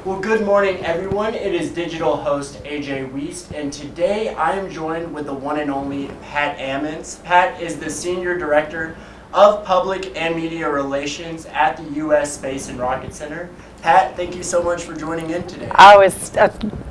Well, good morning, everyone. It is digital host AJ Wiest, and today I am joined with the one and only Pat Ammons. Pat is the Senior Director of Public and Media Relations at the U.S. Space and Rocket Center. Pat, thank you so much for joining in today. I was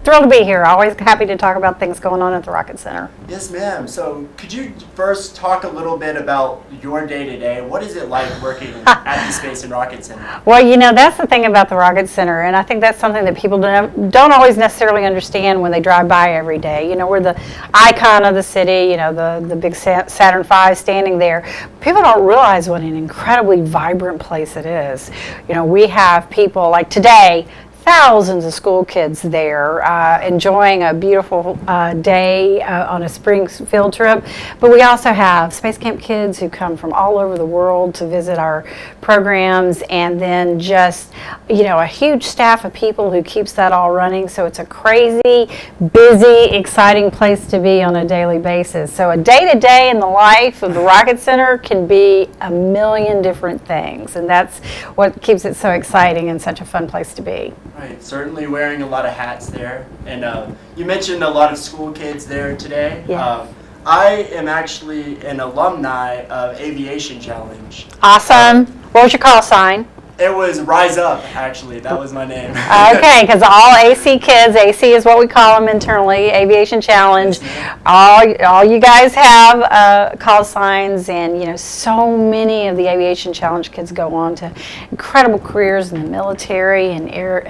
thrilled to be here. Always happy to talk about things going on at the Rocket Center. Yes, ma'am. So could you first talk a little bit about your day-to-day? What is it like working at the Space and Rocket Center? Well, you know, that's the thing about the Rocket Center, and I think that's something that people don't always necessarily understand when they drive by every day. You know, we're the icon of the city, you know, the big Saturn V standing there. People don't realize what an incredibly vibrant place it is. You know, we have people like today, thousands of school kids there enjoying a beautiful day on a spring field trip. But we also have Space Camp kids who come from all over the world to visit our programs, and then just, you know, a huge staff of people who keeps that all running. So it's a crazy, busy, exciting place to be on a daily basis. So a day-to-day in the life of the Rocket Center can be a million different things, and that's what keeps it so exciting and such a fun place to be. Right, certainly wearing a lot of hats there. And you mentioned a lot of school kids there today. Yeah. I am actually an alumni of Aviation Challenge. Awesome. What was your call sign? It was Rise Up, actually. That was my name. Okay, because all AC kids, AC is what we call them internally, Aviation Challenge. All you guys have call signs, and you know, so many of the Aviation Challenge kids go on to incredible careers in the military and air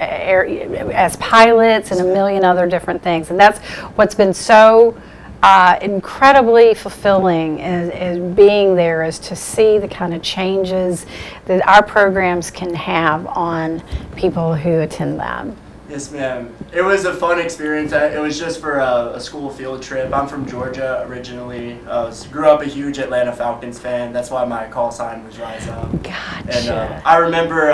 as pilots and a million other different things. And that's what's been so incredibly fulfilling is being there, is to see the kind of changes that our programs can have on people who attend them. Yes, ma'am. It was a fun experience. It was just for a school field trip. I'm from Georgia originally. Grew up a huge Atlanta Falcons fan. That's why my call sign was Rise Up. Gotcha. And I remember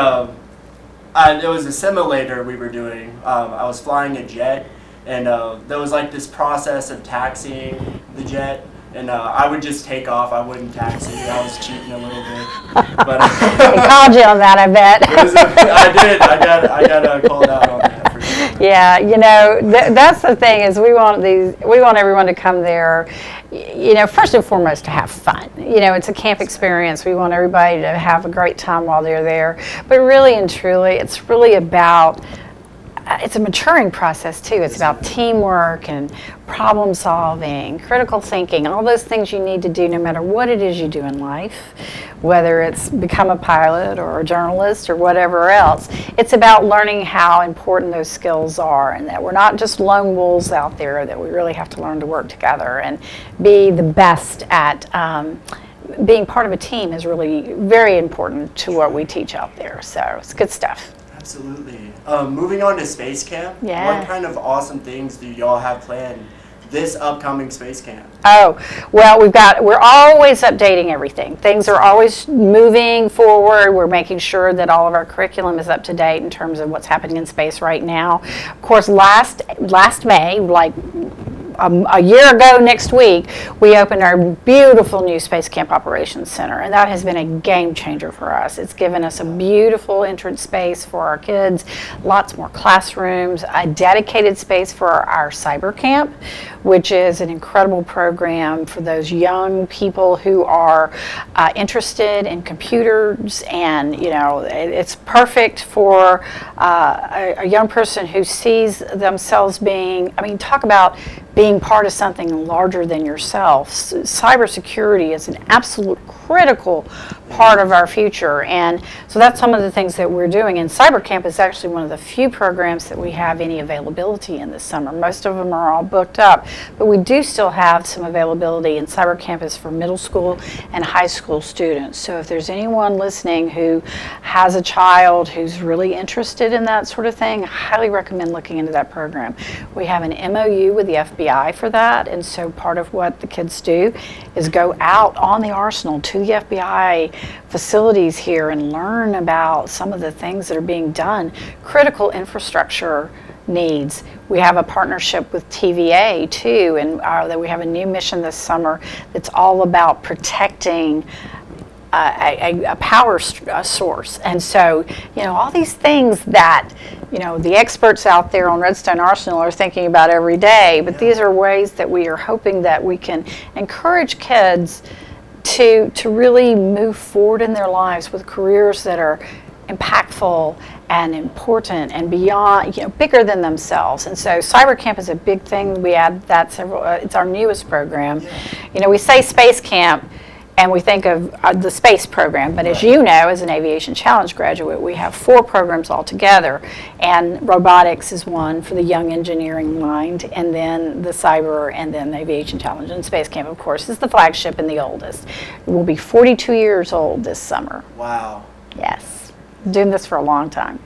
it was a simulator we were doing. I was flying a jet. And there was like this process of taxiing the jet, and I would just take off. I wouldn't taxi. I was cheating a little bit. But they called you on that, I bet. I did. I got called out on that for sure. Yeah, you know, that's the thing, is we want everyone to come there, you know, first and foremost to have fun. You know, it's a camp experience. We want everybody to have a great time while they're there. But really and truly, it's really about it's a maturing process too. It's about teamwork and problem solving, critical thinking, all those things you need to do no matter what it is you do in life, whether it's become a pilot or a journalist or whatever else. It's about learning how important those skills are, and that we're not just lone wolves out there, that we really have to learn to work together and be the best at being part of a team is really very important to what we teach out there. So it's good stuff. Absolutely. Moving on to Space Camp, Yeah. What kind of awesome things do y'all have planned this upcoming Space Camp? Oh, well, we're always updating everything. Things are always moving forward. We're making sure that all of our curriculum is up to date in terms of what's happening in space right now. Of course, last May, like a year ago next week, we opened our beautiful new Space Camp Operations Center, and that has been a game changer for us. It's given us a beautiful entrance space for our kids, lots more classrooms, a dedicated space for our cyber camp, which is an incredible program for those young people who are interested in computers, and you know, it's perfect for a young person who sees themselves being, I mean, talk about being part of something larger than yourself. Cybersecurity is an absolute critical part of our future, and so that's some of the things that we're doing. And Cyber Camp is actually one of the few programs that we have any availability in this summer. Most of them are all booked up, but we do still have some availability, and Cyber Camp is for middle school and high school students. So if there's anyone listening who has a child who's really interested in that sort of thing, I highly recommend looking into that program. We have an MOU with the FBI for that, and so part of what the kids do is go out on the arsenal to the FBI facilities here and learn about some of the things that are being done, critical infrastructure needs. We have a partnership with TVA too, and that we have a new mission this summer that's all about protecting a power source. And so, you know, all these things that the experts out there on Redstone Arsenal are thinking about every day. But these are ways that we are hoping that we can encourage kids to really move forward in their lives with careers that are impactful and important and beyond, bigger than themselves. And so Cyber Camp is a big thing. We add that it's our newest program. We say Space Camp and we think of the space program, but as you know, as an Aviation Challenge graduate, we have 4 programs altogether, and robotics is one for the young engineering mind, and then the cyber, and then the Aviation Challenge. And Space Camp, of course, is the flagship and the oldest. It will be 42 years old this summer. Wow. Yes, doing this for a long time.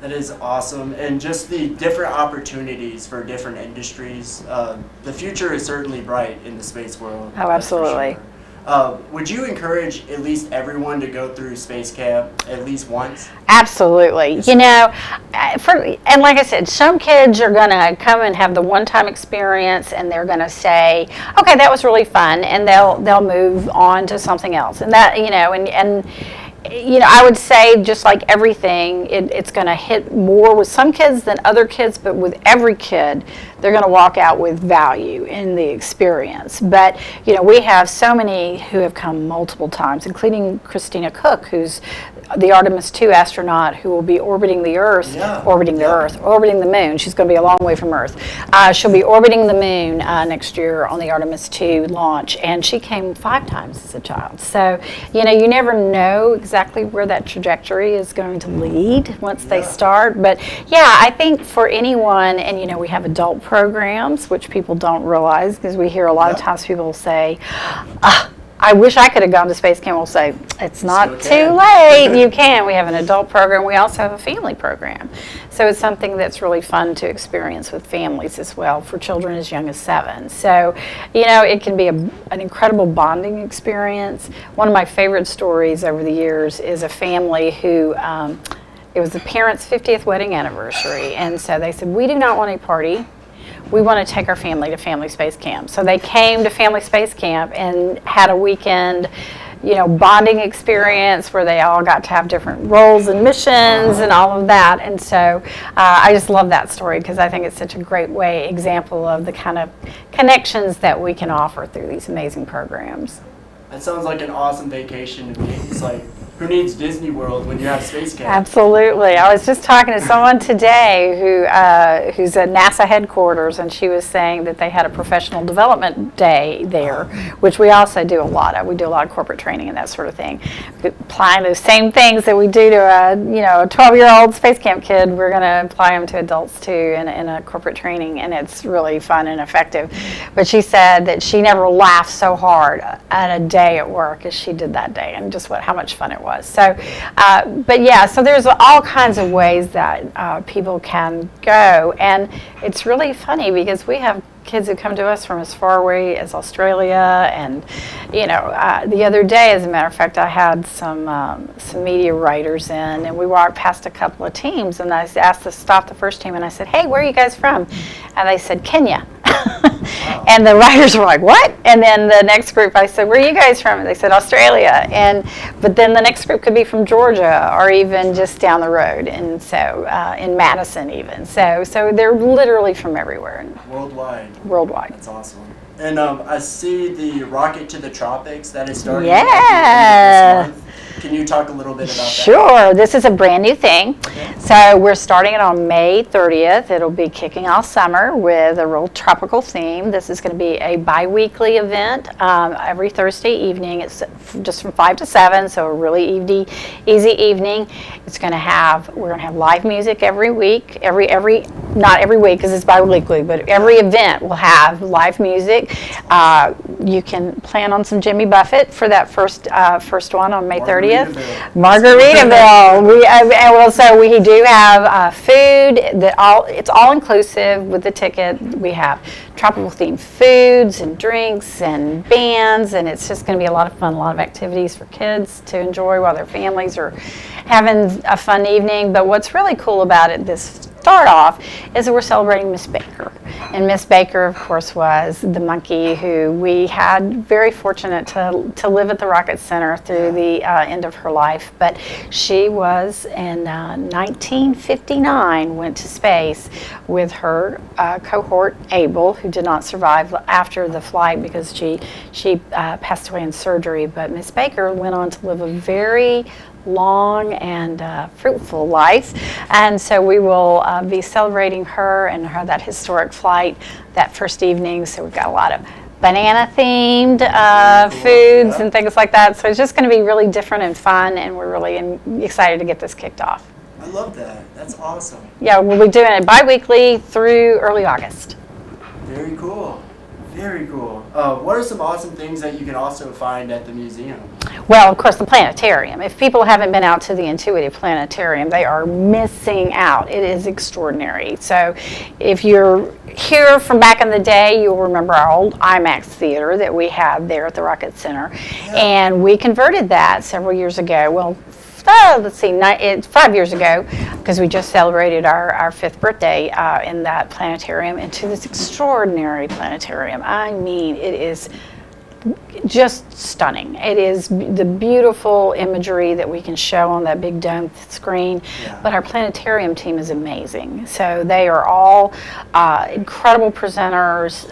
That is awesome, and just the different opportunities for different industries. The future is certainly bright in the space world. Oh, absolutely. Would you encourage at least everyone to go through Space Camp at least once? Absolutely. And like I said, some kids are going to come and have the one-time experience, and they're going to say, "Okay, that was really fun," and they'll move on to something else. And that, I would say, just like everything, it's going to hit more with some kids than other kids, but with every kid, they're going to walk out with value in the experience. But, we have so many who have come multiple times, including Christina Cook, who's the Artemis II astronaut who will be orbiting the Earth, orbiting the moon. She's going to be a long way from Earth. She'll be orbiting the moon next year on the Artemis II launch, and she came 5 times as a child. So, you never know exactly where that trajectory is going to lead once they start. But I think for anyone, and we have adult programs, which people don't realize, because we hear a lot of times people say, I wish I could have gone to Space Camp. We'll say, it's not too late. You can. We have an adult program. We also have a family program. So it's something that's really fun to experience with families as well, for children as young as 7. So, it can be an incredible bonding experience. One of my favorite stories over the years is a family who, it was the parents' 50th wedding anniversary. And so they said, we do not want a party. We want to take our family to Family Space Camp. So they came to Family Space Camp and had a weekend, bonding experience where they all got to have different roles and missions and all of that. And so I just love that story, because I think it's such a great example of the kind of connections that we can offer through these amazing programs. That sounds like an awesome vacation to me. It's like, who needs Disney World when you have Space Camp? Absolutely. I was just talking to someone today who's at NASA headquarters, and she was saying that they had a professional development day there, which we also do a lot of. We do a lot of corporate training and that sort of thing. Applying those same things that we do to a 12-year-old Space Camp kid, we're going to apply them to adults too in a corporate training, and it's really fun and effective. But she said that she never laughed so hard at a day at work as she did that day, and just how much fun it was. So, so there's all kinds of ways that people can go, and it's really funny because we have kids who come to us from as far away as Australia, and the other day, as a matter of fact, I had some media writers in, and we walked past a couple of teams, and I asked to stop the first team, and I said, "Hey, where are you guys from?" And they said, "Kenya." And the writers were like, "What?" And then the next group, I said, "Where are you guys from?" And they said, "Australia." But then the next group could be from Georgia, or even just down the road, and so in Madison even. So they're literally from everywhere. Worldwide. That's awesome. And I see the rocket to the tropics that is starting at the end of this month. Can you talk a little bit about that? Sure. This is a brand new thing. Okay. So we're starting it on May 30th. It'll be kicking off summer with a real tropical theme. This is going to be a bi-weekly event every Thursday evening. It's just from 5 to 7, so a really easy evening. We're going to have live music every week. Not every week because it's bi-weekly, but every event will have live music. You can plan on some Jimmy Buffett for that first one on May 30th. Margaritaville. We do have food it's all inclusive with the ticket. We have tropical themed foods and drinks and bands, and it's just going to be a lot of fun, a lot of activities for kids to enjoy while their families are having a fun evening. But what's really cool about it this start off is that we're celebrating Miss Baker. And Miss Baker, of course, was the monkey who we had very fortunate to live at the Rocket Center through the end of her life. But she was in 1959, went to space with her cohort, Abel, who did not survive after the flight because she passed away in surgery. But Miss Baker went on to live a very long and fruitful life, and so we will be celebrating her and that historic flight that first evening. So we've got a lot of banana themed foods and things like that, so it's just going to be really different and fun, and we're really excited to get this kicked off. I love that. That's awesome. Yeah, we'll be doing it bi-weekly through early August. Very cool. Very cool. What are some awesome things that you can also find at the museum? Well, of course, the Planetarium. If people haven't been out to the Intuitive Planetarium, they are missing out. It is extraordinary. So if you're here from back in the day, you'll remember our old IMAX theater that we had there at the Rocket Center. Yeah. And we converted that several years ago. Well, let's see, 5 years ago, because we just celebrated our 5th birthday in that planetarium, into this extraordinary planetarium. I mean, it is just stunning. It is the beautiful imagery that we can show on that big dome screen, but our planetarium team is amazing. So they are all incredible presenters.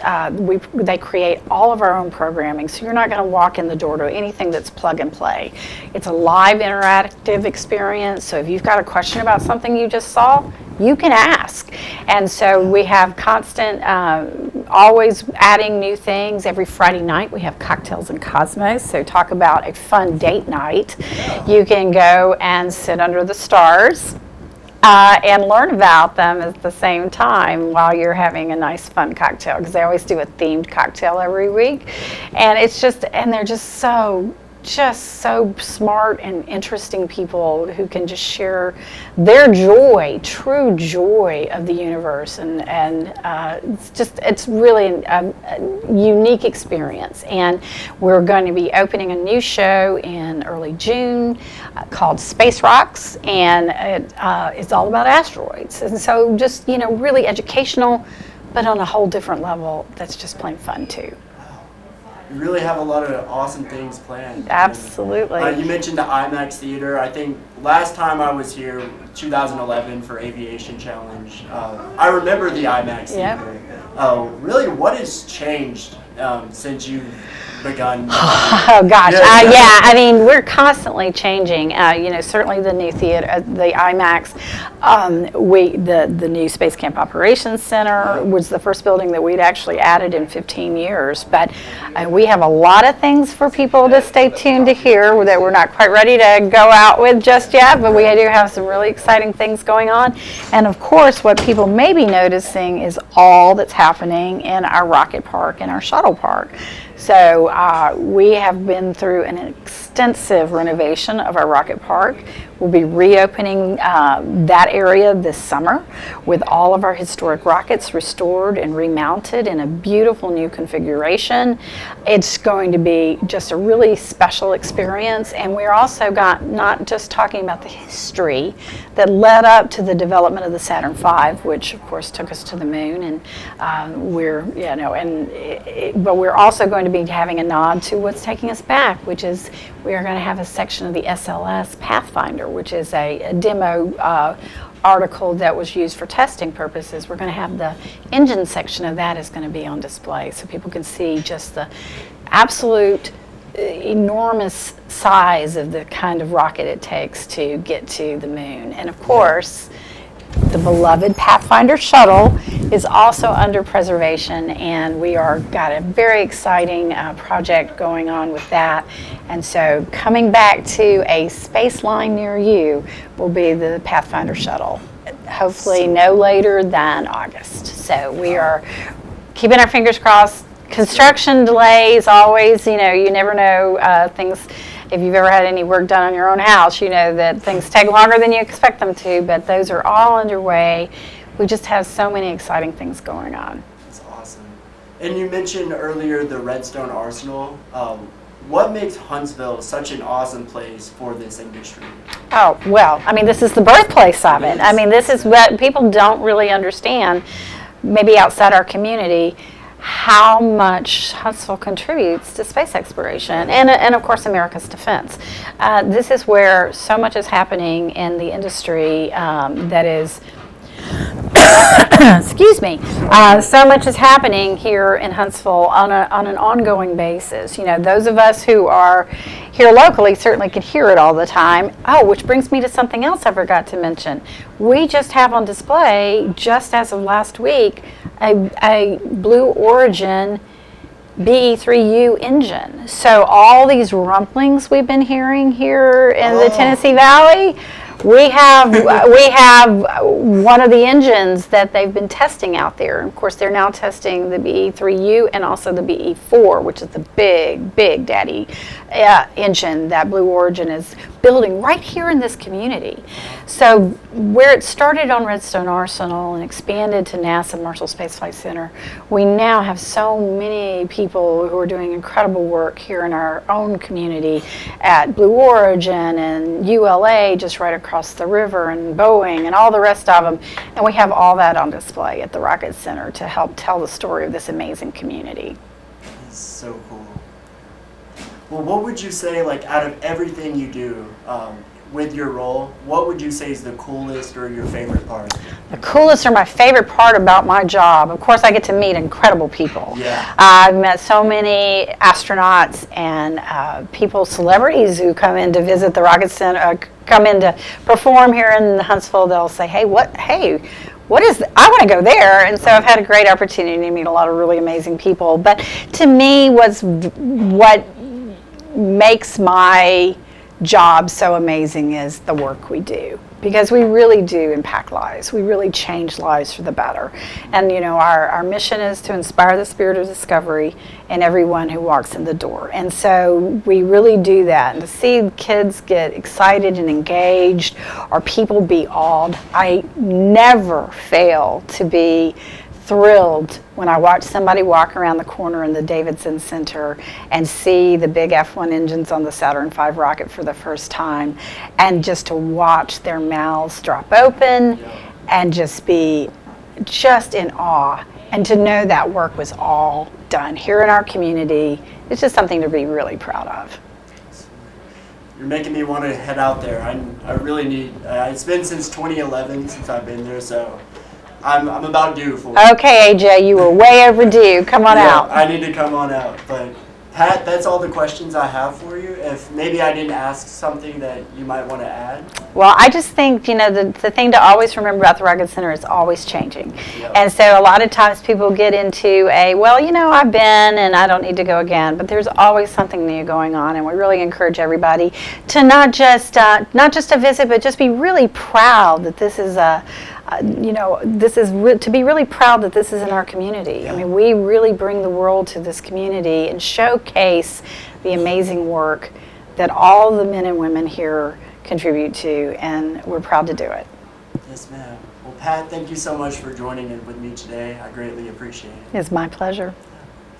They create all of our own programming, so you're not going to walk in the door to anything that's plug and play. It's a live interactive experience, so if you've got a question about something you just saw, you can ask. And so we have constant, always adding new things. Every Friday night we have Cocktails and Cosmos, so talk about a fun date night. You can go and sit under the stars and learn about them at the same time while you're having a nice fun cocktail, because they always do a themed cocktail every week. And it's just, and they're just so smart and interesting people who can just share their joy, true joy of the universe, and it's really a unique experience. And we're going to be opening a new show in early June called Space Rocks, and it's all about asteroids, and so just really educational, but on a whole different level. That's just plain fun too. You really have a lot of awesome things planned. Absolutely. You mentioned the IMAX Theater. I think last time I was here, 2011, for Aviation Challenge, I remember the IMAX Theater. Really, what has changed since you've begun? Oh gosh, yeah. I mean, we're constantly changing. Certainly the new theater, the IMAX. The new Space Camp Operations Center was the first building that we'd actually added in 15 years. But we have a lot of things for people to stay tuned to hear that we're not quite ready to go out with just yet. But we do have some really exciting things going on. And of course, what people may be noticing is all that's happening in our rocket park and our shuttle park. So we have been through an extensive renovation of our rocket park. We'll be reopening that area this summer with all of our historic rockets restored and remounted in a beautiful new configuration. It's going to be just a really special experience, and we're also not just talking about the history that led up to the development of the Saturn V, which of course took us to the moon, and but we're also going to be having a nod to what's taking us back, which is we are going to have a section of the SLS Pathfinder, which is a demo article that was used for testing purposes. We're going to have the engine section of that is going to be on display, so people can see just the absolute enormous size of the kind of rocket it takes to get to the moon. And of course, the beloved Pathfinder shuttle is also under preservation, and we got a very exciting project going on with that. And so coming back to a space line near you will be the Pathfinder shuttle, hopefully no later than August. So we are keeping our fingers crossed. Construction delays always, you never know things. If you've ever had any work done on your own house, you know that things take longer than you expect them to, but those are all underway. We just have so many exciting things going on. That's awesome. And you mentioned earlier the Redstone Arsenal. what makes Huntsville such an awesome place for this industry? Oh, well, I mean, this is the birthplace of it. I mean, this is what people don't really understand, maybe outside our community, how much Huntsville contributes to space exploration and of course, America's defense. This is where so much is happening in the industry that is excuse me, so much is happening here in Huntsville on an ongoing basis. You know, those of us who are here locally certainly can hear it all the time. Oh, which brings me to something else I forgot to mention. We just have on display, just as of last week, a Blue Origin BE-3U engine. So all these rumblings we've been hearing here in the Tennessee Valley, we have one of the engines that they've been testing out there. Of course, they're now testing the BE-3U and also the BE-4, which is the big daddy engine that Blue Origin is building right here in this community. So where it started on Redstone Arsenal and expanded to NASA Marshall Space Flight Center, we now have so many people who are doing incredible work here in our own community at Blue Origin and ULA just right across the river, and Boeing and all the rest of them. And we have all that on display at the Rocket Center to help tell the story of this amazing community. That's so cool. Well, what would you say, like, out of everything you do with your role, what would you say is the coolest or your favorite part? The coolest or my favorite part about my job, of course, I get to meet incredible people. Yeah. I've met so many astronauts and people, celebrities who come in to visit the Rocket Center, come in to perform here in Huntsville. They'll say, hey, what is I want to go there. And so I've had a great opportunity to meet a lot of really amazing people. But to me, what makes my job so amazing is the work we do, because we really do impact lives. We really change lives for the better. And you know, our mission is to inspire the spirit of discovery in everyone who walks in the door. And so we really do that. And to see kids get excited and engaged, or people be awed, I never fail to be thrilled when I watch somebody walk around the corner in the Davidson Center and see the big F1 engines on the Saturn V rocket for the first time, and just to watch their mouths drop open and just be just in awe, and to know that work was all done here in our community. It's just something to be really proud of. You're making me want to head out there. I really need, it's been since 2011 since I've been there, so I'm about due for it. Okay, AJ, you were way overdue. Come on out. I need to come on out. But Pat, that's all the questions I have for you. If maybe I didn't ask something that you might want to add. Well, I just think, you know, the thing to always remember about the Rocket Center is always changing. Yep. And so a lot of times people get into well, you know, I've been and I don't need to go again. But there's always something new going on, and we really encourage everybody to not just a visit, but just be really proud that this is to be really proud that this is in our community. I mean, we really bring the world to this community and showcase the amazing work that all the men and women here contribute to, and we're proud to do it. Yes, ma'am. Well, Pat, thank you so much for joining in with me today. I greatly appreciate it. It's my pleasure.